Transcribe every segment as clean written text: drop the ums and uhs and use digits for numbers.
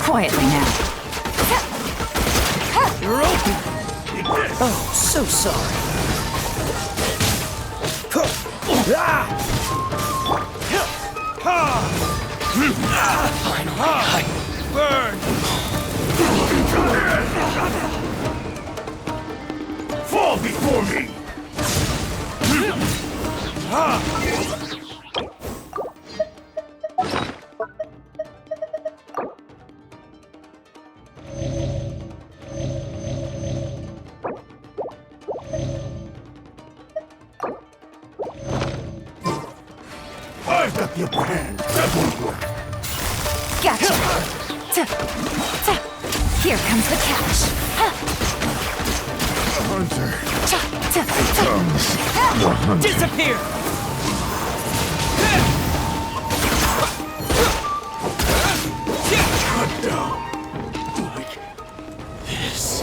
Quietly now. You're open! Oh, so sorry. Finally, burn! Fall before me! I've got the upper hand. That won't work. Gotcha. Here comes the catch. Hunter. Disappear! Cut down. Like this.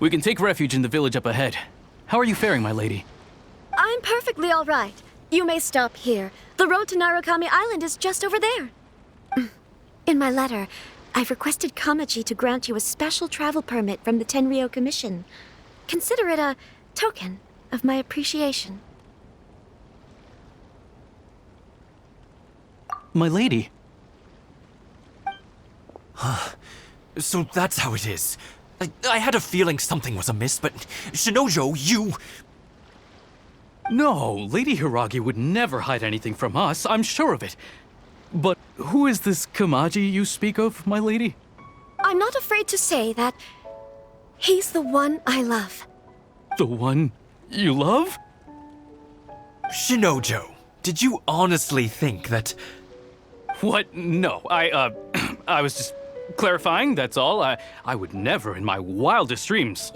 We can take refuge in the village up ahead. How are you faring, my lady? I'm perfectly all right. You may stop here. The road to Narukami Island is just over there. In my letter, I've requested Kamaji to grant you a special travel permit from the Tenryou Commission. Consider it a token of my appreciation. My lady. So that's how it is. I had a feeling something was amiss, but Shinojo, you... No, Lady Hiragi would never hide anything from us, I'm sure of it. But who is this Kamaji you speak of, my lady? I'm not afraid to say that he's the one I love. The one you love? Shinojo, did you honestly think that... What? No, I was just clarifying, that's all. I would never in my wildest dreams,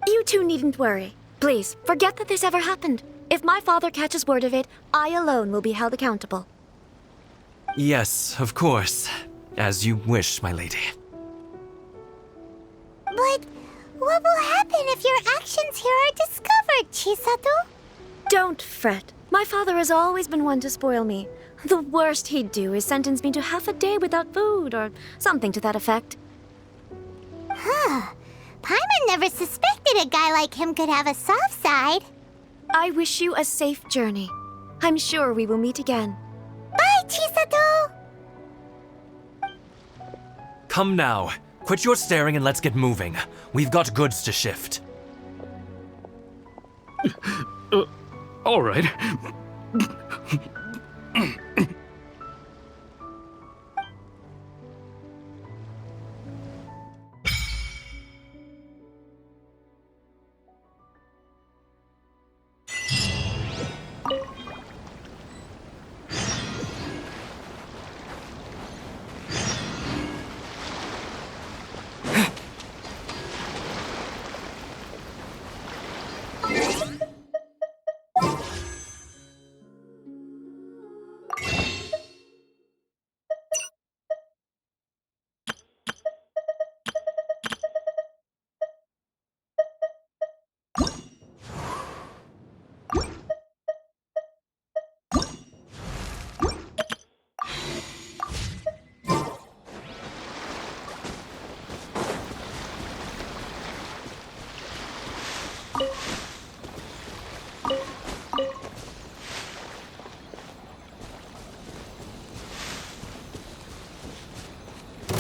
You two needn't worry. Please, forget that this ever happened. If my father catches word of it, I alone will be held accountable. Yes, of course. As you wish, my lady. But what will happen if your actions here are discovered, Chisato? Don't fret. My father has always been one to spoil me. The worst he'd do is sentence me to half a day without food, or something to that effect. Huh. Paimon never suspected a guy like him could have a soft side. I wish you a safe journey. I'm sure we will meet again. Bye, Chisato! Come now. Quit your staring and let's get moving. We've got goods to shift. all right.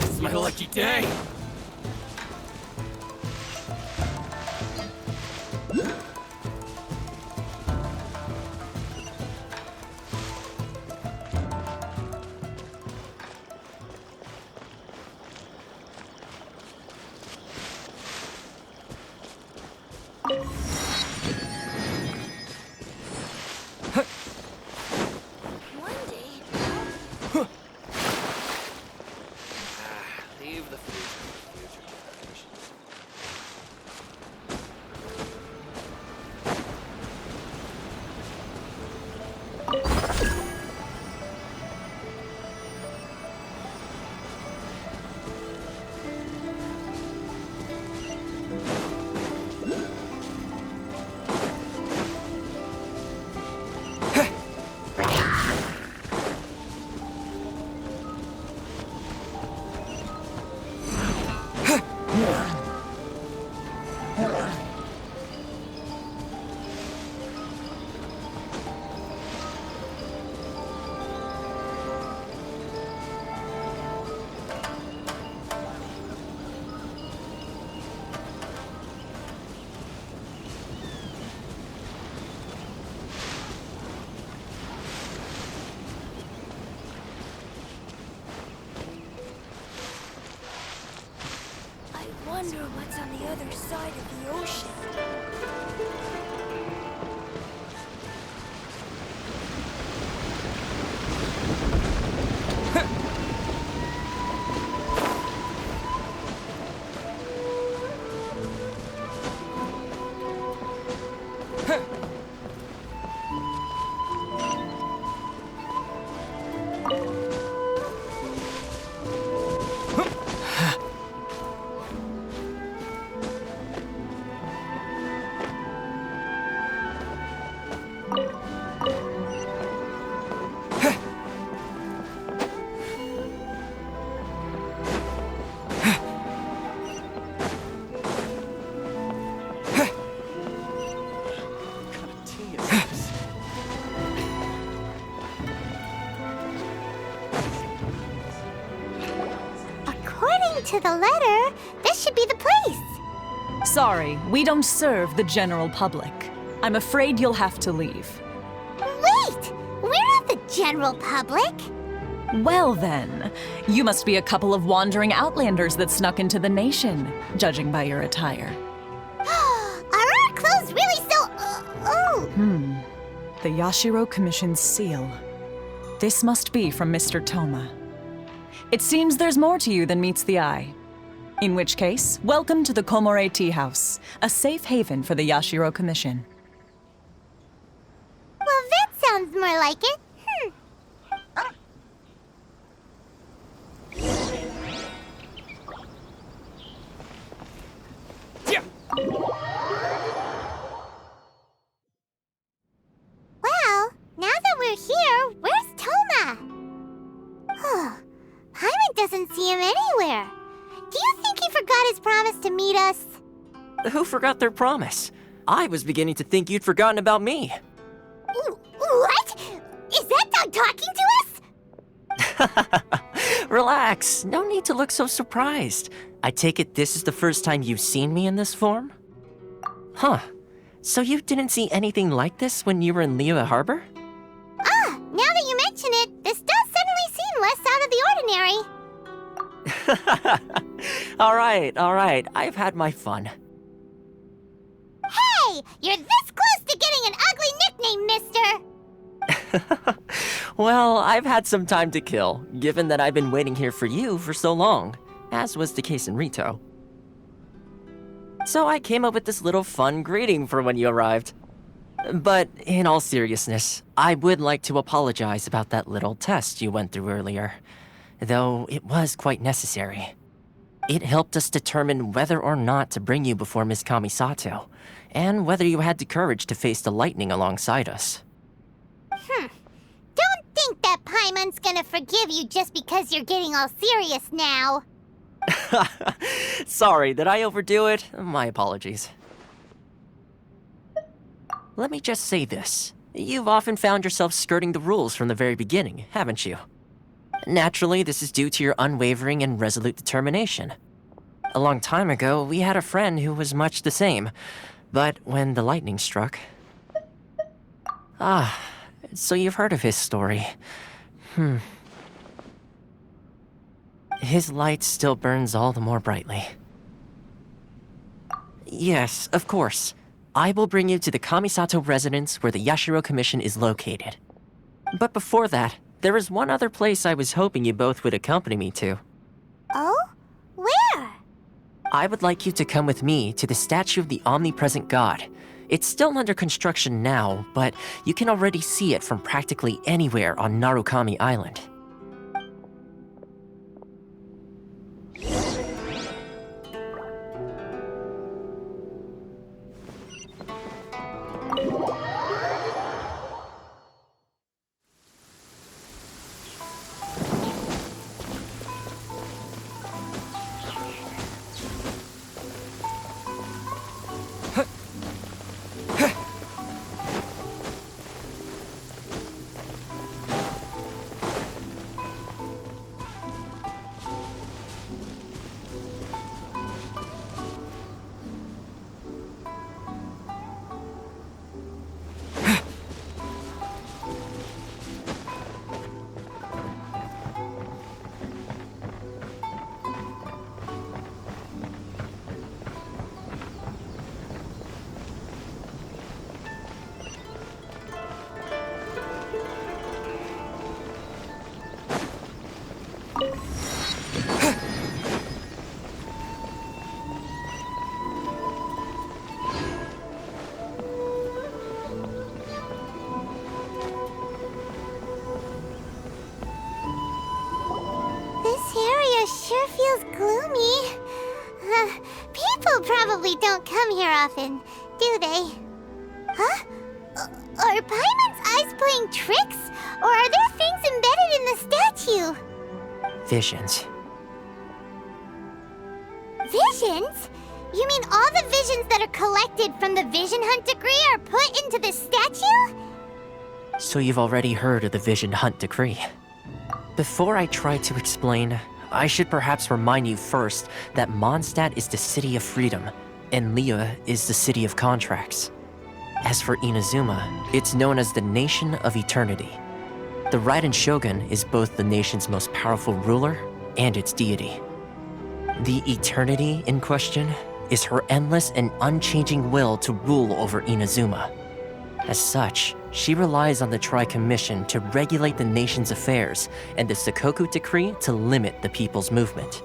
It's my lucky day. Leave the future generations. other side of the ocean. According to the letter, this should be the place. Sorry, we don't serve the general public. I'm afraid you'll have to leave. Wait! We're not the general public. Well then, you must be a couple of wandering outlanders that snuck into the nation, judging by your attire. Are our clothes really so... oh! The Yashiro Commission's seal. This must be from Mr. Toma. It seems there's more to you than meets the eye. In which case, welcome to the Komore Tea House, a safe haven for the Yashiro Commission. Well, that sounds more like it. Yeah. Well, now that we're here, where's Toma? Paimon doesn't see him anywhere. Do you think he forgot his promise to meet us? Who forgot their promise? I was beginning to think you'd forgotten about me. What? Is that dog talking to us? Relax, no need to look so surprised. I take it this is the first time you've seen me in this form? Huh. So you didn't see anything like this when you were in Liyue Harbor? Now that you mention it, this does suddenly seem less out of the ordinary. Alright, I've had my fun. Hey, you're this close to getting an ugly nickname, mister! Well, I've had some time to kill, given that I've been waiting here for you for so long, as was the case in Rito. So I came up with this little fun greeting for when you arrived. But in all seriousness, I would like to apologize about that little test you went through earlier, though it was quite necessary. It helped us determine whether or not to bring you before Miss Kamisato, and whether you had the courage to face the lightning alongside us. Don't think that Paimon's gonna forgive you just because you're getting all serious now. Sorry, did I overdo it? My apologies. Let me just say this. You've often found yourself skirting the rules from the very beginning, haven't you? Naturally, this is due to your unwavering and resolute determination. A long time ago, we had a friend who was much the same, but when the lightning struck... so you've heard of his story. His light still burns all the more brightly. Yes, of course. I will bring you to the Kamisato residence where the Yashiro Commission is located. But before that, there is one other place I was hoping you both would accompany me to. Oh? Where? I would like you to come with me to the statue of the omnipresent god. It's still under construction now, but you can already see it from practically anywhere on Narukami Island. gloomy. People probably don't come here often, do they? Huh? Are Paimon's eyes playing tricks? Or are there things embedded in the statue? Visions. Visions? You mean all the visions that are collected from the Vision Hunt decree are put into this statue? So you've already heard of the Vision Hunt decree. Before I try to explain, I should perhaps remind you first that Mondstadt is the city of freedom, and Liyue is the city of contracts. As for Inazuma, it's known as the Nation of Eternity. The Raiden Shogun is both the nation's most powerful ruler and its deity. The Eternity in question is her endless and unchanging will to rule over Inazuma. As such, she relies on the Tri-Commission to regulate the nation's affairs and the Sakoku Decree to limit the people's movement.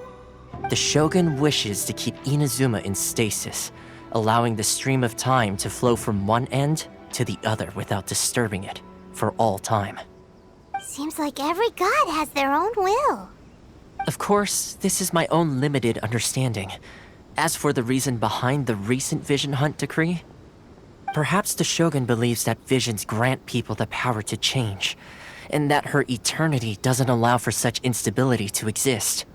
The Shogun wishes to keep Inazuma in stasis, allowing the stream of time to flow from one end to the other without disturbing it for all time. Seems like every god has their own will. Of course, this is my own limited understanding. As for the reason behind the recent Vision Hunt decree, perhaps the Shogun believes that visions grant people the power to change, and that her eternity doesn't allow for such instability to exist.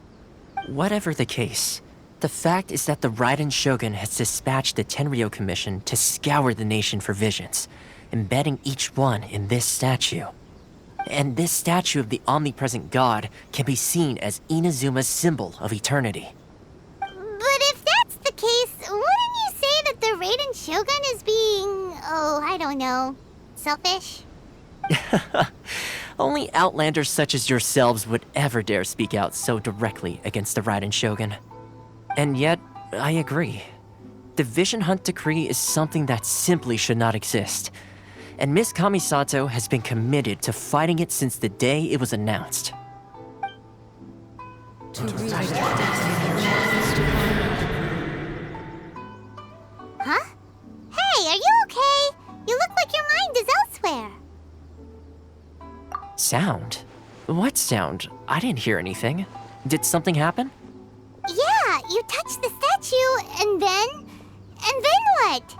Whatever the case, the fact is that the Raiden Shogun has dispatched the Tenryo Commission to scour the nation for visions, embedding each one in this statue. And this statue of the omnipresent god can be seen as Inazuma's symbol of eternity. But if that's the case, wouldn't you say that the Raiden Shogun is being, I don't know, selfish? Only outlanders such as yourselves would ever dare speak out so directly against the Raiden Shogun. And yet, I agree. The Vision Hunt decree is something that simply should not exist. And Miss Kamisato has been committed to fighting it since the day it was announced. Huh? Hey, are you okay? You look like your mind is elsewhere. Sound? What sound? I didn't hear anything. Did something happen? Yeah, you touched the statue, and then what?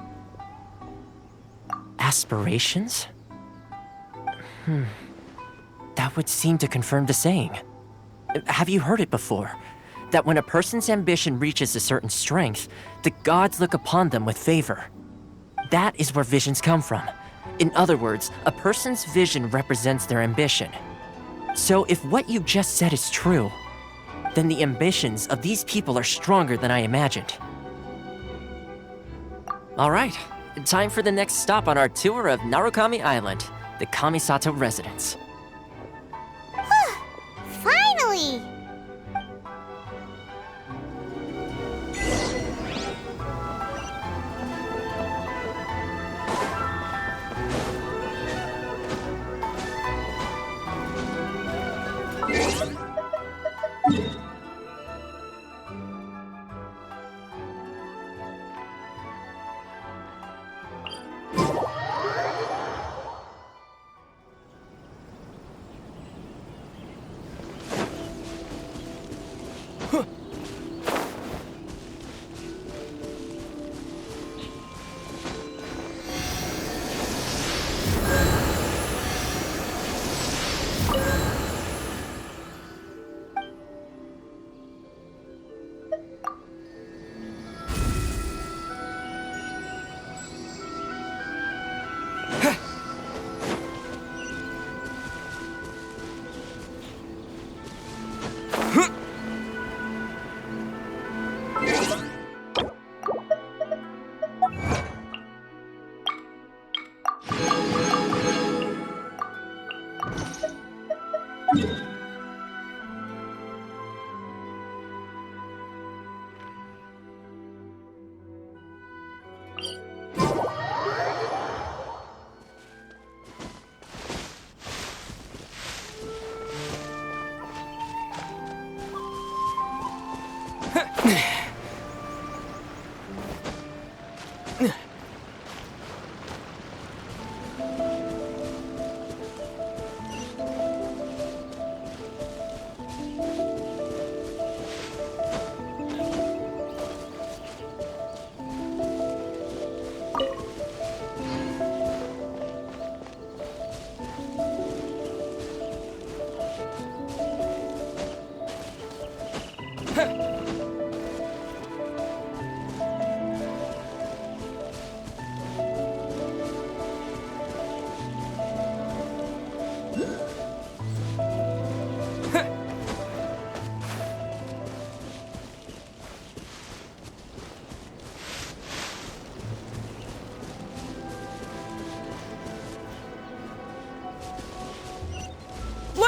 Aspirations? That would seem to confirm the saying. Have you heard it before? That when a person's ambition reaches a certain strength, the gods look upon them with favor. That is where visions come from. In other words, a person's vision represents their ambition. So if what you just said is true, then the ambitions of these people are stronger than I imagined. All right, time for the next stop on our tour of Narukami Island, the Kamisato residence. Finally!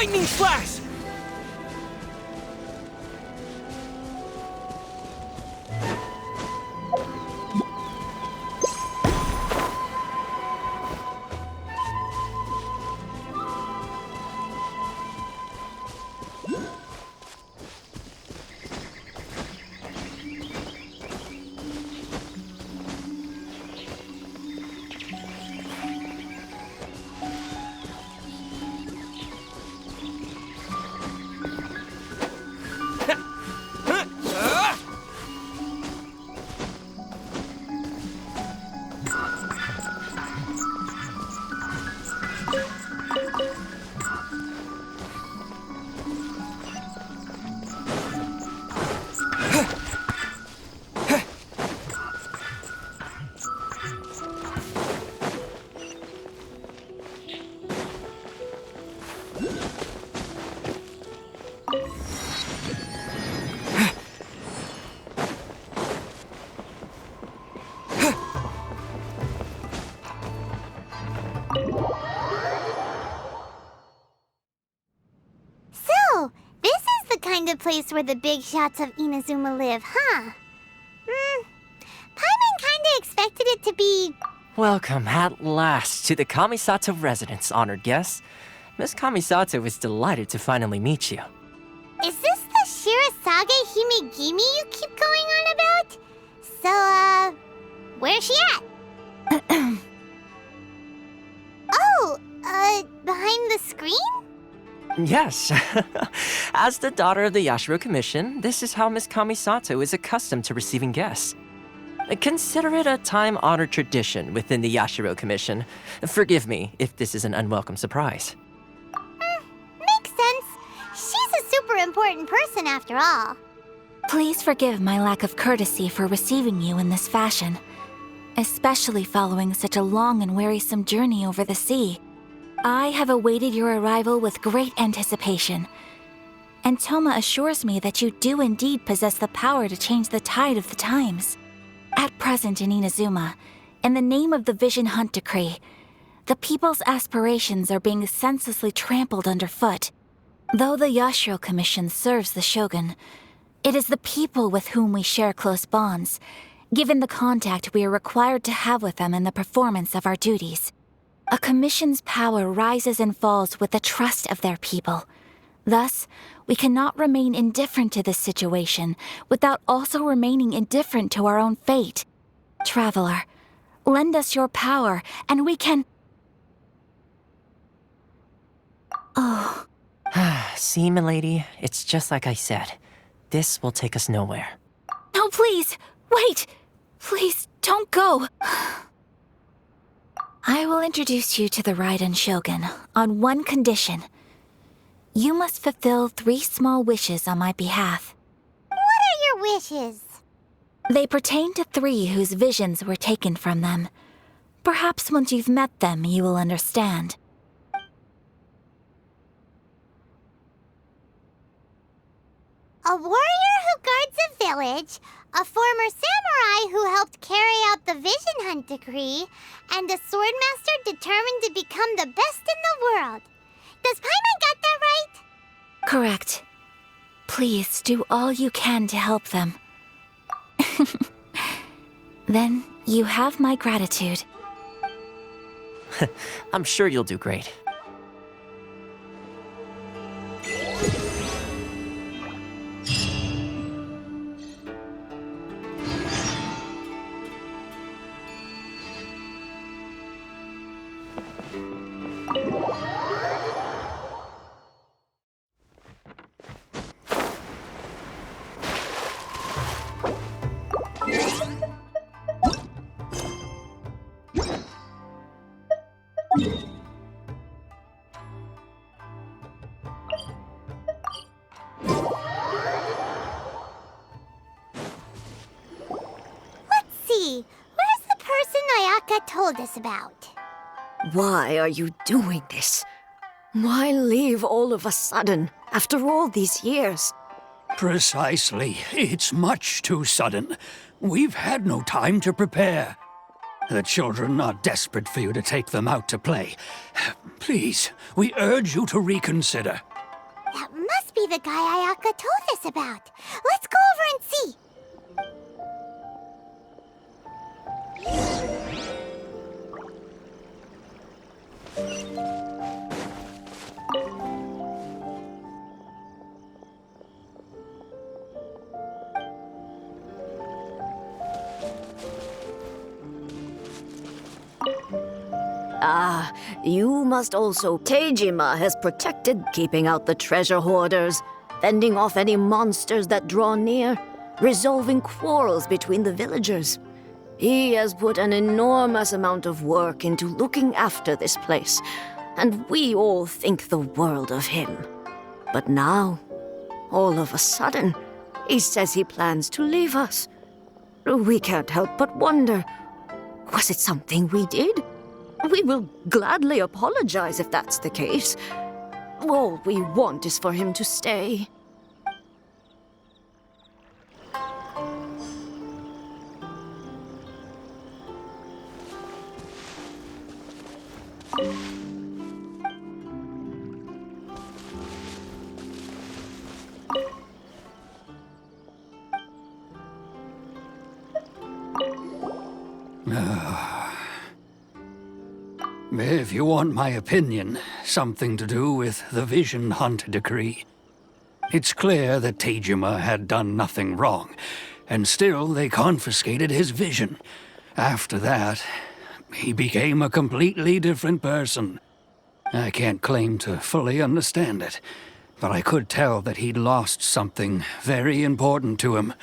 Lightning Slash! So, this is the kind of place where the big shots of Inazuma live, huh? Paimon kinda expected it to be... Welcome at last to the Kamisato residence, honored guests. Miss Kamisato is delighted to finally meet you. Is this the Shirasage Himegimi you keep going on about? So, where's she at? Oh, behind the screen? Yes. As the daughter of the Yashiro Commission, this is how Miss Kamisato is accustomed to receiving guests. Consider it a time-honored tradition within the Yashiro Commission. Forgive me if this is an unwelcome surprise. Makes sense. She's a super important person after all. Please forgive my lack of courtesy for receiving you in this fashion, especially following such a long and wearisome journey over the sea. I have awaited your arrival with great anticipation, and Toma assures me that you do indeed possess the power to change the tide of the times. At present in Inazuma, in the name of the Vision Hunt Decree, the people's aspirations are being senselessly trampled underfoot. Though the Yashiro Commission serves the Shogun, it is the people with whom we share close bonds, given the contact we are required to have with them in the performance of our duties. A commission's power rises and falls with the trust of their people. Thus, we cannot remain indifferent to this situation without also remaining indifferent to our own fate. Traveler, lend us your power, and we can... Oh. See, milady, it's just like I said. This will take us nowhere. No, please! Wait! Please, don't go! I will introduce you to the Raiden Shogun on one condition. You must fulfill 3 small wishes on my behalf. What are your wishes? They pertain to 3 whose visions were taken from them. Perhaps once you've met them, you will understand. A warrior who guards a village, a former samurai who helped carry out the Vision Hunt Decree, and a swordmaster determined to become the best in the world. Does Paimon got that right? Correct. Please do all you can to help them. Then you have my gratitude. I'm sure you'll do great. Told us about. Why are you doing this? Why leave all of a sudden, after all these years? Precisely. It's much too sudden. We've had no time to prepare. The children are desperate for you to take them out to play. Please, we urge you to reconsider. be the guy Ayaka told us about. Let's go over and see. You must also. Tejima has protected, keeping out the treasure hoarders, fending off any monsters that draw near, resolving quarrels between the villagers. He has put an enormous amount of work into looking after this place, and we all think the world of him. But now, all of a sudden, he says he plans to leave us. We can't help but wonder, was it something we did? We will gladly apologize if that's the case. All we want is for him to stay. If you want my opinion, something to do with the Vision Hunt decree. It's clear that Tejima had done nothing wrong, and still they confiscated his vision. After that, he became a completely different person. I can't claim to fully understand it, but I could tell that he'd lost something very important to him.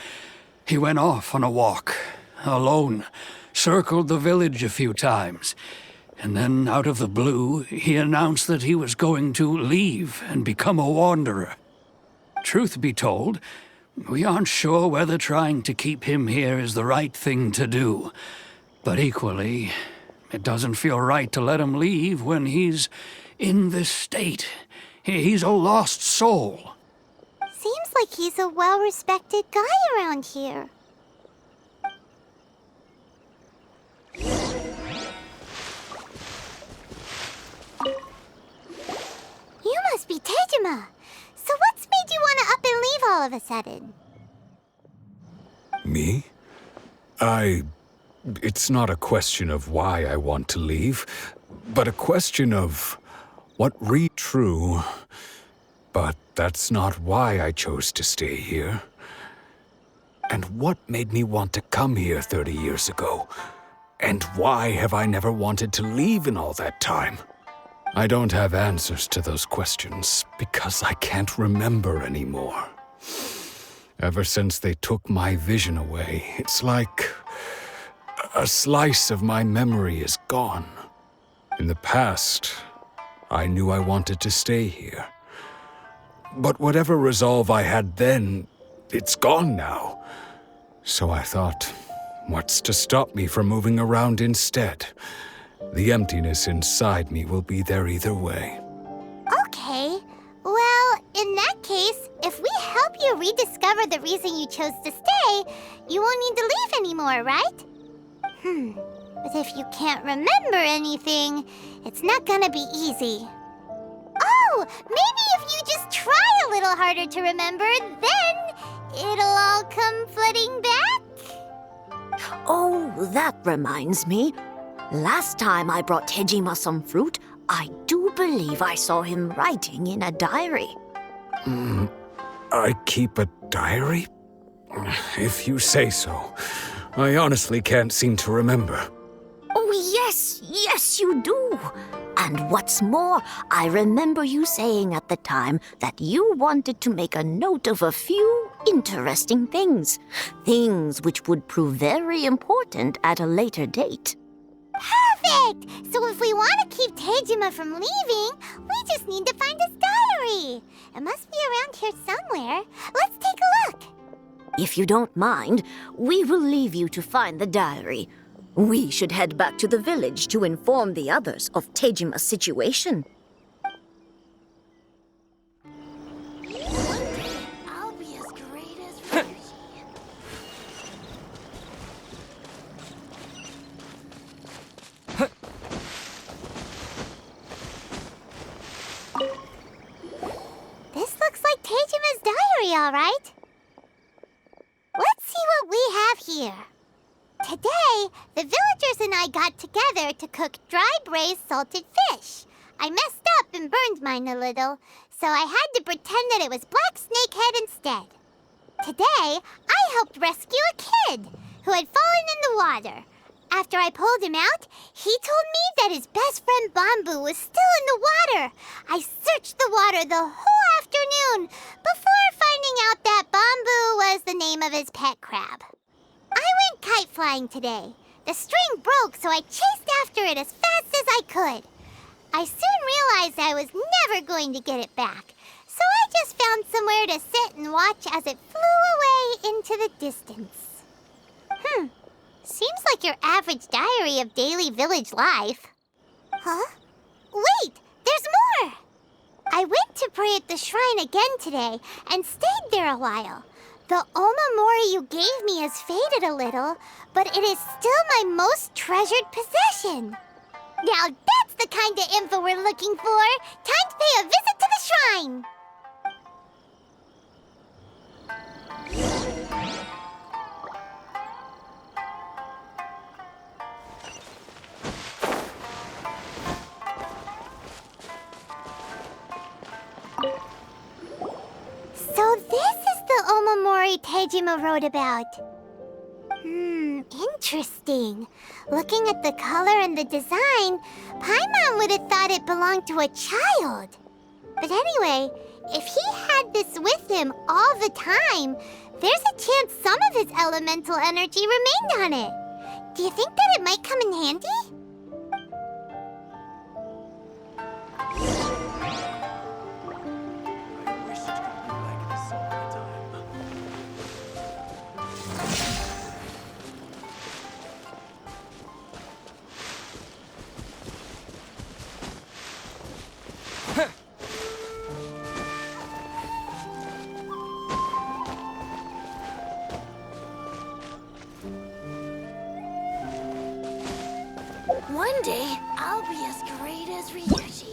He went off on a walk, alone, circled the village a few times. And then, out of the blue, he announced that he was going to leave and become a wanderer. Truth be told, we aren't sure whether trying to keep him here is the right thing to do. But equally, it doesn't feel right to let him leave when he's in this state. He's a lost soul. Seems like he's a well-respected guy around here. You must be Tejima. So what's made you want to up and leave all of a sudden? Me? It's not a question of why I want to leave, but a question of what true. But that's not why I chose to stay here. And what made me want to come here 30 years ago? And why have I never wanted to leave in all that time? I don't have answers to those questions because I can't remember anymore. Ever since they took my vision away, it's like a slice of my memory is gone. In the past, I knew I wanted to stay here. But whatever resolve I had then, it's gone now. So I thought, what's to stop me from moving around instead? The emptiness inside me will be there either way. Okay. Well, in that case, if we help you rediscover the reason you chose to stay, you won't need to leave anymore, right? But if you can't remember anything, it's not gonna be easy. Oh, maybe if you just try a little harder to remember, then it'll all come flooding back? Oh, that reminds me. Last time I brought Tejima some fruit, I do believe I saw him writing in a diary. I keep a diary? If you say so. I honestly can't seem to remember. Oh, yes, you do. And what's more, I remember you saying at the time that you wanted to make a note of a few interesting things. Things which would prove very important at a later date. Perfect! So if we want to keep Tejima from leaving, we just need to find his diary. It must be around here somewhere. Let's take a look. If you don't mind, we will leave you to find the diary. We should head back to the village to inform the others of Tejima's situation. I'll be as great as Reggie. This looks like Tejima all right? Let's see what we have here. Today, the villagers and I got together to cook dry braised salted fish. I messed up and burned mine a little, so I had to pretend that it was black snakehead instead. Today, I helped rescue a kid who had fallen in the water. After I pulled him out, he told me that his best friend Bamboo was still in the water. I searched the water the whole afternoon before finding out that Bamboo was the name of his pet crab. I went kite flying today. The string broke, so I chased after it as fast as I could. I soon realized I was never going to get it back, so I just found somewhere to sit and watch as it flew away into the distance. Seems like your average diary of daily village life. Huh? Wait, there's more! I went to pray at the shrine again today and stayed there a while. The omamori you gave me has faded a little, but it is still my most treasured possession. Now that's the kind of info we're looking for. Time to pay a visit to the shrine. So this is the omamori Tejima wrote about. Interesting. Looking at the color and the design, Paimon would have thought it belonged to a child. But anyway, if he had this with him all the time, there's a chance some of his elemental energy remained on it. Do you think that it might come in handy? One day, I'll be as great as Ryuji.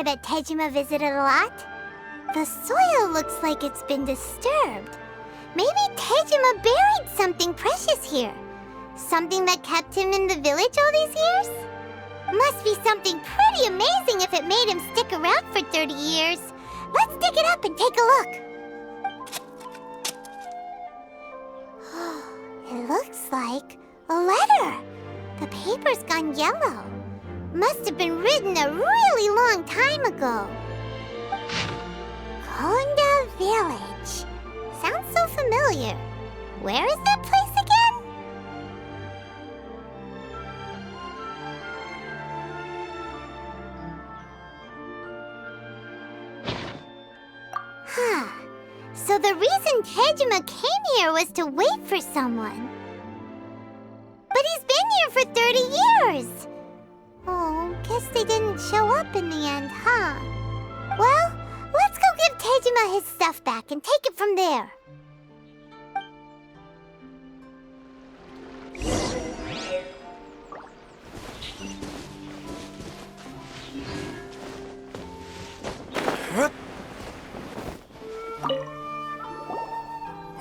That Tejima visited a lot. The soil looks like it's been disturbed. Maybe Tejima buried something precious here. Something that kept him in the village all these years? Must be something pretty amazing if it made him stick around for 30 years. Let's dig it up and take a look. It looks like a letter. The paper's gone yellow. Must have been written a really long time ago. Konda Village. Sounds so familiar. Where is that place again? So the reason Tejima came here was to wait for someone. But he's been here for 30 years! Oh, guess they didn't show up in the end, huh? Well, let's go give Tejima his stuff back and take it from there.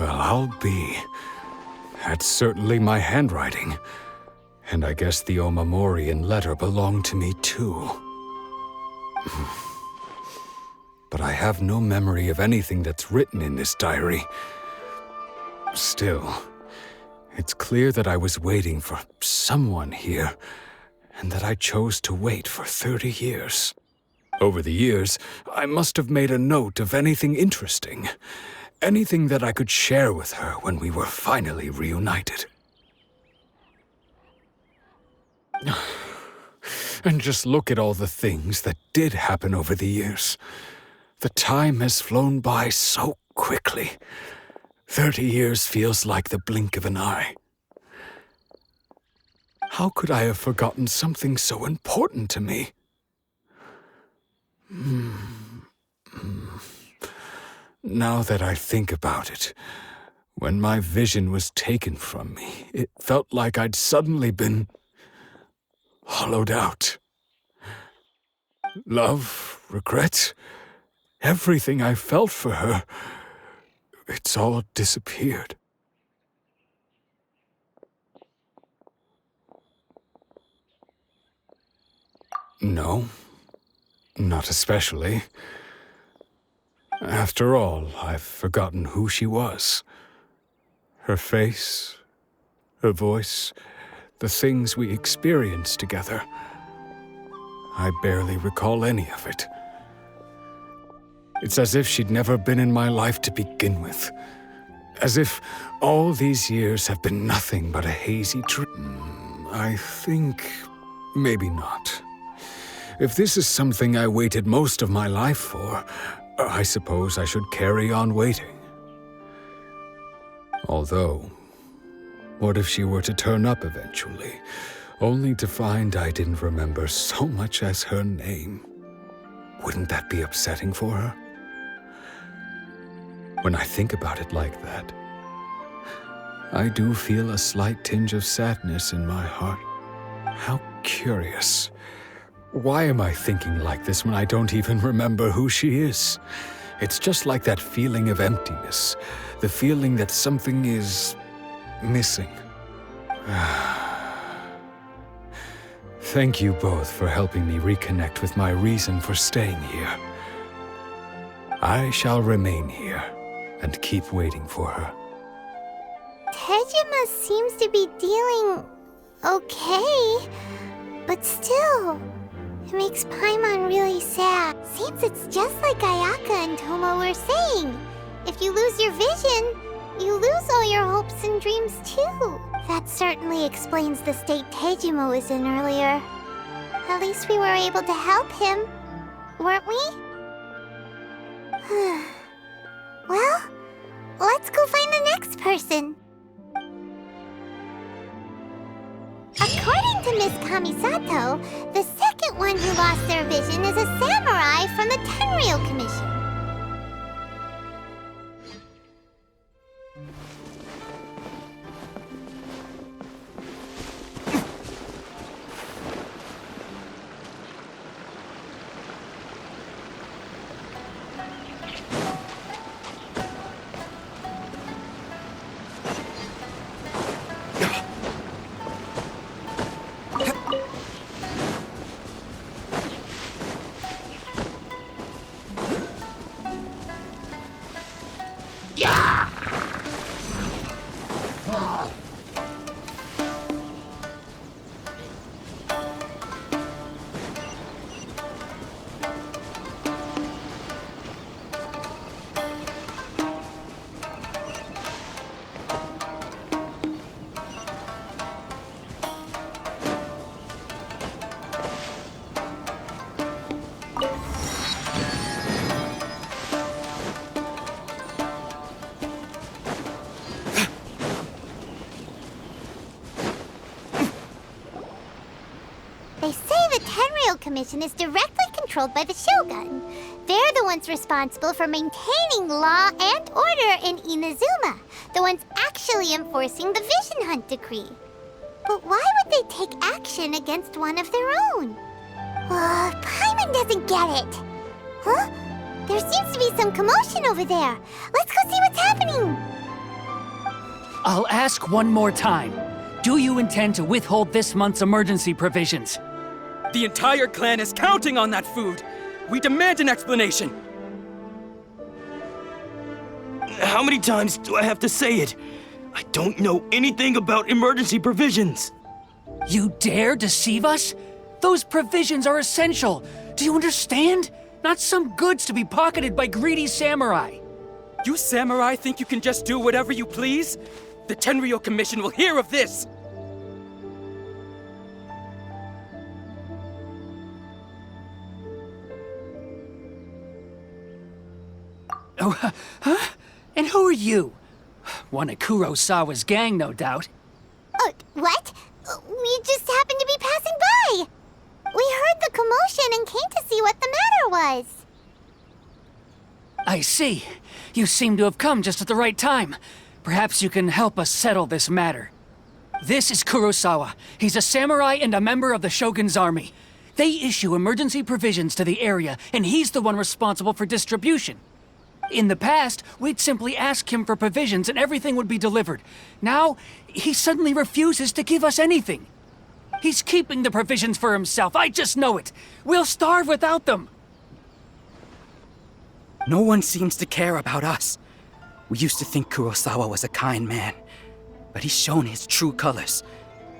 Well, I'll be. That's certainly my handwriting. And I guess the omamori and letter belong to me too. But I have no memory of anything that's written in this diary. Still, it's clear that I was waiting for someone here, and that I chose to wait for 30 years. Over the years, I must have made a note of anything interesting. Anything that I could share with her when we were finally reunited. And just look at all the things that did happen over the years. The time has flown by so quickly. 30 years feels like the blink of an eye. How could I have forgotten something so important to me? Now that I think about it, when my vision was taken from me, it felt like I'd suddenly been hollowed out. Love, regret, everything I felt for her, it's all disappeared. No, not especially. After all, I've forgotten who she was. Her face, her voice, the things we experienced together. I barely recall any of it. It's as if she'd never been in my life to begin with. As if all these years have been nothing but a hazy dream. I think maybe not. If this is something I waited most of my life for, I suppose I should carry on waiting. Although, what if she were to turn up eventually, only to find I didn't remember so much as her name? Wouldn't that be upsetting for her? When I think about it like that, I do feel a slight tinge of sadness in my heart. How curious. Why am I thinking like this when I don't even remember who she is? It's just like that feeling of emptiness, the feeling that something is missing. Thank you both for helping me reconnect with my reason for staying here. I shall remain here and keep waiting for her. Tejima seems to be dealing okay, but still, it makes Paimon really sad. Seems it's just like Ayaka and Toma were saying. If you lose your vision, you lose all your hopes and dreams too. That certainly explains the state Tejima was in earlier. At least we were able to help him, weren't we? Well, let's go find the next person. According to Miss Kamisato, the second one who lost their vision is a samurai from the Tenryou Commission. They say the Tenryou Commission is directly controlled by the Shogun. They're the ones responsible for maintaining law and order in Inazuma, the ones actually enforcing the Vision Hunt decree. But why would they take action against one of their own? Paimon doesn't get it. Huh? There seems to be some commotion over there. Let's go see what's happening. I'll ask one more time. Do you intend to withhold this month's emergency provisions? The entire clan is counting on that food. We demand an explanation. How many times do I have to say it? I don't know anything about emergency provisions. You dare deceive us? Those provisions are essential. Do you understand? Not some goods to be pocketed by greedy samurai. You samurai think you can just do whatever you please? The Tenryou Commission will hear of this. Huh? And who are you? One of Kurosawa's gang, no doubt. What? We just happened to be passing by. We heard the commotion and came to see what the matter was. I see. You seem to have come just at the right time. Perhaps you can help us settle this matter. This is Kurosawa. He's a samurai and a member of the Shogun's army. They issue emergency provisions to the area, and he's the one responsible for distribution. In the past, we'd simply ask him for provisions and everything would be delivered. Now, he suddenly refuses to give us anything. He's keeping the provisions for himself, I just know it. We'll starve without them. No one seems to care about us. We used to think Kurosawa was a kind man, but he's shown his true colors.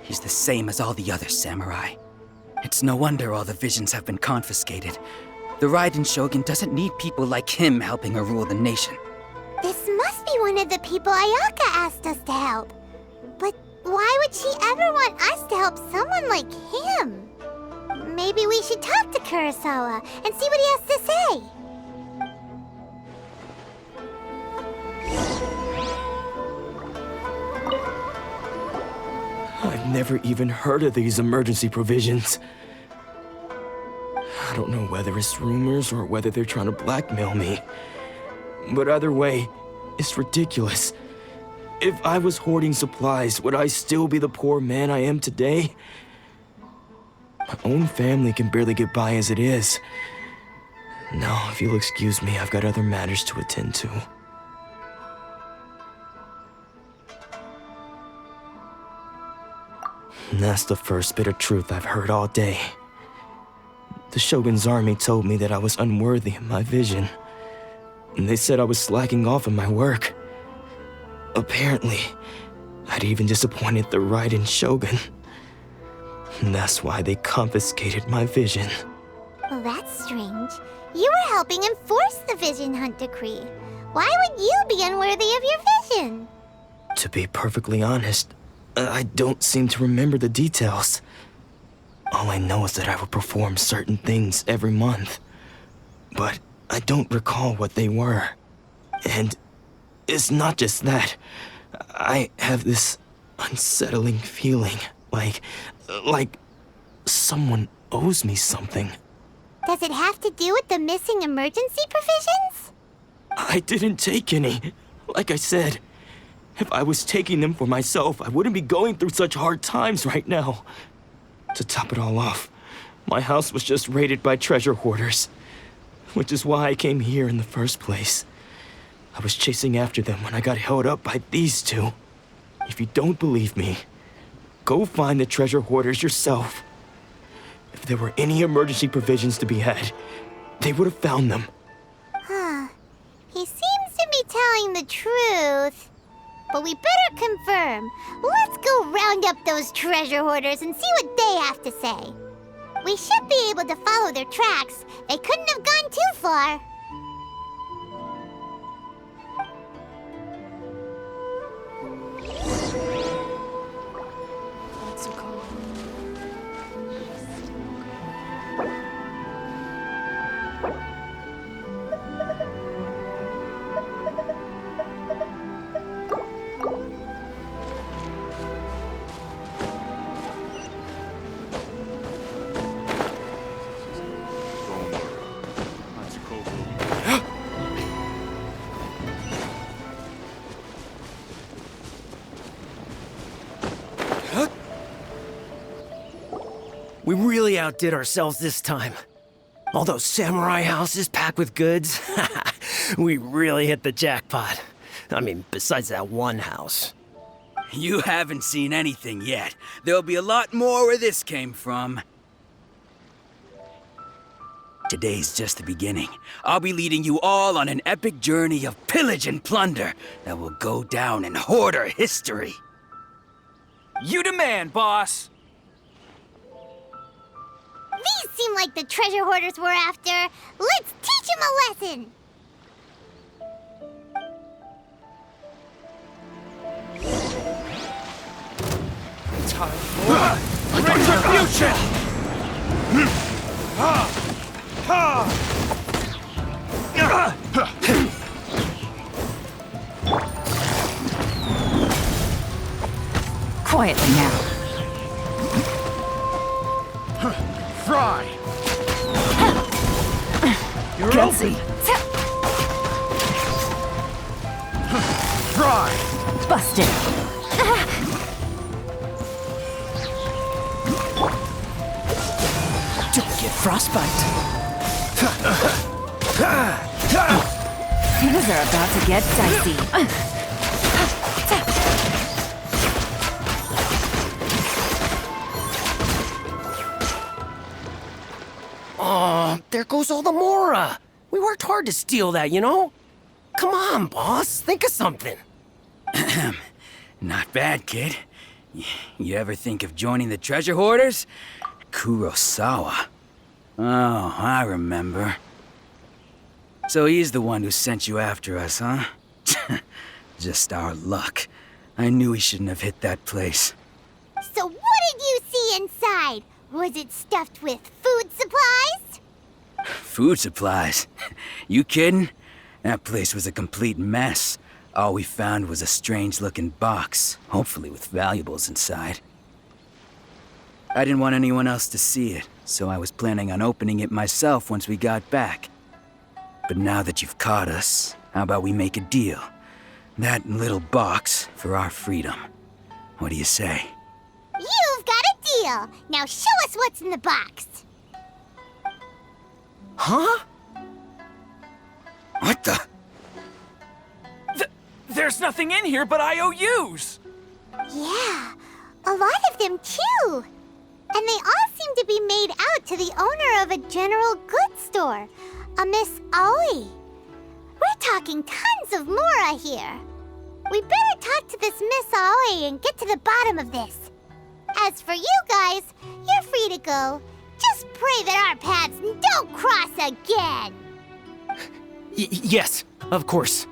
He's the same as all the other samurai. It's no wonder all the visions have been confiscated. The Raiden Shogun doesn't need people like him helping her rule the nation. This must be one of the people Ayaka asked us to help. But why would she ever want us to help someone like him? Maybe we should talk to Kurosawa and see what he has to say. I've never even heard of these emergency provisions. I don't know whether it's rumors or whether they're trying to blackmail me. But either way, it's ridiculous. If I was hoarding supplies, would I still be the poor man I am today? My own family can barely get by as it is. Now, if you'll excuse me, I've got other matters to attend to. And that's the first bit of truth I've heard all day. The Shogun's army told me that I was unworthy of my vision. And they said I was slacking off in my work. Apparently, I'd even disappointed the Raiden Shogun. And that's why they confiscated my vision. Well, that's strange. You were helping enforce the Vision Hunt Decree. Why would you be unworthy of your vision? To be perfectly honest, I don't seem to remember the details. All I know is that I would perform certain things every month. But I don't recall what they were. And it's not just that. I have this unsettling feeling, like someone owes me something. Does it have to do with the missing emergency provisions? I didn't take any. Like I said, if I was taking them for myself, I wouldn't be going through such hard times right now. To top it all off, my house was just raided by treasure hoarders, which is why I came here in the first place. I was chasing after them when I got held up by these two. If you don't believe me, go find the treasure hoarders yourself. If there were any emergency provisions to be had, they would have found them. Huh. He seems to be telling the truth. But we better confirm. Let's go round up those treasure hoarders and see what they have to say. We should be able to follow their tracks. They couldn't have gone too far. We really outdid ourselves this time. All those samurai houses packed with goods. We really hit the jackpot. I mean, besides that one house. You haven't seen anything yet. There'll be a lot more where this came from. Today's just the beginning. I'll be leading you all on an epic journey of pillage and plunder that will go down in hoarder history. You demand, boss! These seem like the treasure hoarders we're after. Let's teach them a lesson. Time for retribution! Quietly now. Fry! You're Gutsy. Fry! Busted. Don't get frostbite. Things are about to get dicey. Oh, there goes all the Mora. We worked hard to steal that, you know? Come on, boss. Think of something. Not bad, kid. You ever think of joining the treasure hoarders? Kurosawa. Oh, I remember. So he's the one who sent you after us, huh? Just our luck. I knew he shouldn't have hit that place. So what did you see inside? Was it stuffed with food supplies? Food supplies? You kidding? That place was a complete mess. All we found was a strange-looking box, hopefully with valuables inside. I didn't want anyone else to see it, so I was planning on opening it myself once we got back. But now that you've caught us, how about we make a deal? That little box for our freedom. What do you say? You've got a deal. Now show us what's in the box. Huh? What the? There's nothing in here but IOUs! Yeah, a lot of them too. And they all seem to be made out to the owner of a general goods store, a Miss Aoi. We're talking tons of Mora here. We better talk to this Miss Aoi and get to the bottom of this. As for you guys, you're free to go. Just pray that our paths don't cross again. Yes, of course.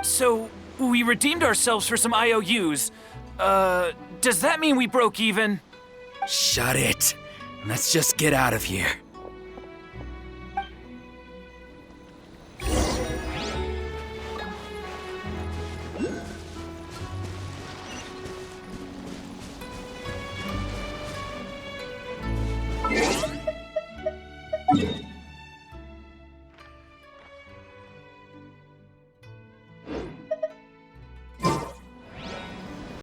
So, we redeemed ourselves for some IOUs. Does that mean we broke even? Shut it. Let's just get out of here.